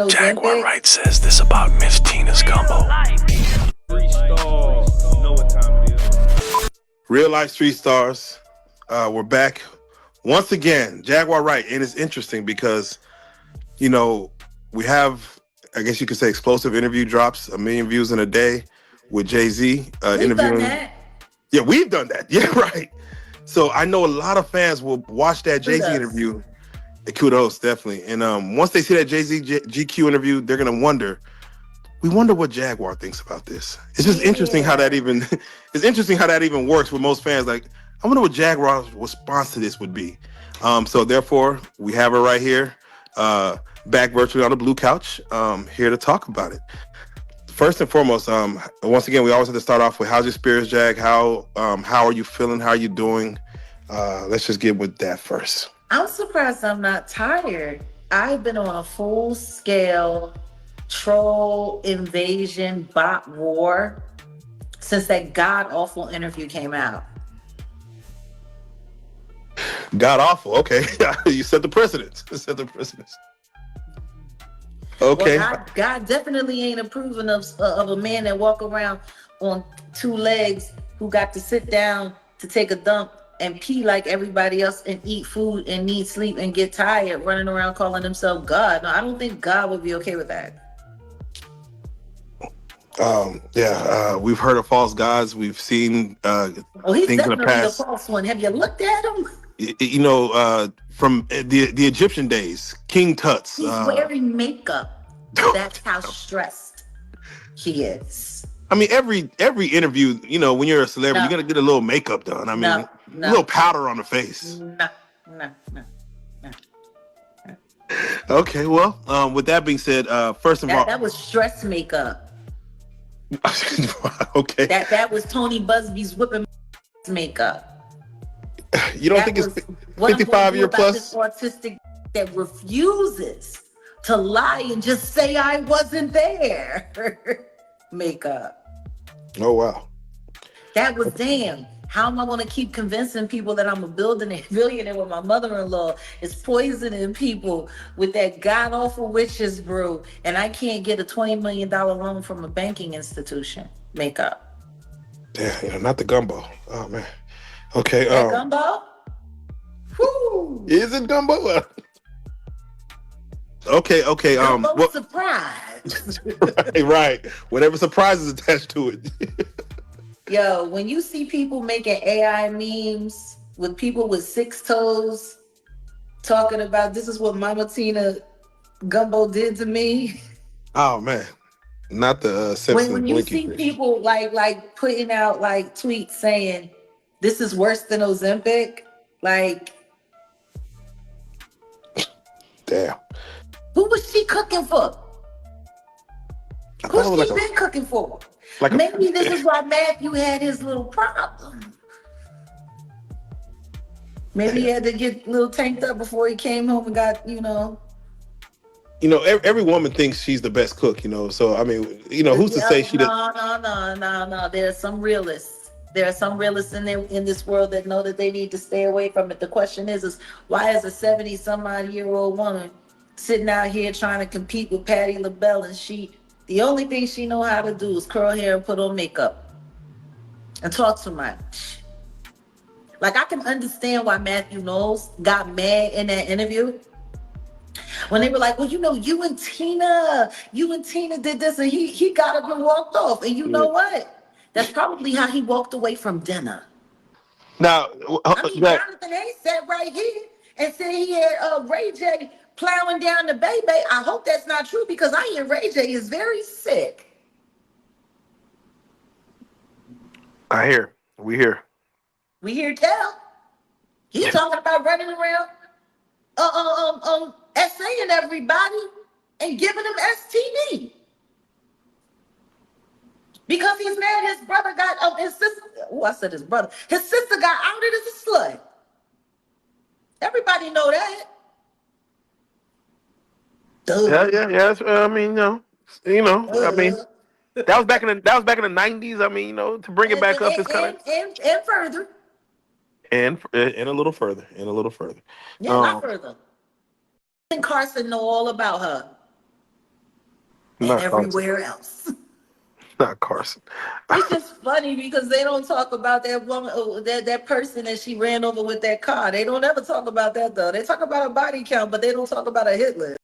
Jaguar Ozempic. Wright says this about Miss Tina's gumbo. You know what time it is. Real life street stars. We're back once again. Jaguar Wright, and it's interesting because you know we have, I guess you could say, explosive interview drops, 1 million views in a day with Jay Z We've done interviewing. that. Yeah, we've done that. Yeah, right. So I know a lot of fans will watch that Jay Z Kudos. interview. Kudos, definitely. And once they see that Jay Z GQ interview, they're gonna wonder. We wonder what Jaguar thinks about this. It's just interesting how that Yeah. even it's interesting how that even works with most fans. Like, I wonder what Jaguar's response to this would be. So therefore, we have her right here, back virtually on the blue couch, here to talk about it. First and foremost, once again, we always have to start off with how's your spirits, Jag? How are you feeling? How are you doing? Let's just get with that first. I'm surprised I'm not tired. I've been on a full scale troll invasion bot war since that god awful interview came out. God awful. Okay, you set the precedence. Set the precedence. Okay. Well, God definitely ain't approving of a man that walk around on two legs who got to sit down to take a dump and pee like everybody else and eat food and need sleep and get tired running around calling himself God. No, I don't think God would be okay with that. We've heard of false gods. We've seen Oh, he's things in the definitely a past. false one. Have you looked at him? From the Egyptian days, King Tut's. He's wearing makeup. That's how stressed he is. I mean, every interview, when you're a celebrity, No. you gotta get a little makeup done. I mean, No. a little powder on the face. No. Okay, well, with that being said, first of all, That was stress makeup. okay, That was Tony Busby's whipping makeup. you don't That think it's was what I'm gonna 55 do year about plus? this autistic that refuses to lie and just say I wasn't there. Makeup. Oh wow. That was damn. How am I going to keep convincing people that I'm a billionaire when my mother-in-law is poisoning people with that god-awful witch's brew and I can't get a $20 million loan from a banking institution? Makeup. Yeah, not the gumbo. Oh man. Okay. That gumbo? Whoo! Is it gumbo? Okay. Gumbo surprise. right. Whatever surprise is attached to it. Yo, when you see people making AI memes with people with 6 toes talking about this is what Mama Tina Gumbo did to me. Oh man, not the Simpsons When you blinky see fish. people like putting out like tweets saying this is worse than Ozempic, like Damn. who was she cooking for? I thought it Who's was she like been cooking for? a Maybe this is why Matthew had his little problem. Maybe he had to get a little tanked up before he came home and got, every woman thinks she's the best cook. So I mean, who's to say she did? No. There are some realists. There are some realists in this world that know that they need to stay away from it. The question is why is a 70-some-odd-year-old woman sitting out here trying to compete with Patti LaBelle and the only thing she know how to do is curl hair and put on makeup and talk too much. Like, I can understand why Matthew Knowles got mad in that interview when they were like, well, you and Tina did this, and he got up and walked off. And you know what? That's probably how he walked away from dinner. Now, I mean, Jonathan A. sat right here and said he had Ray J plowing down the baby. I hope that's not true because I hear Ray J is very sick. I hear. We hear. We hear tell. He's talking about running around essaying everybody and giving them STD. Because he's mad his brother got his sister. Oh, I said his brother. His sister got outed as a slut. Everybody know that. Duh. Yeah. I mean, I mean, that was back in the '90s. I mean, to bring it back up is kind of and further. and a little further, Yeah, not further. And Carson know all about her. and Not Carson. everywhere else. Not Carson. It's just funny because they don't talk about that woman, that person that she ran over with that car. They don't ever talk about that though. They talk about a body count, but they don't talk about a hit list.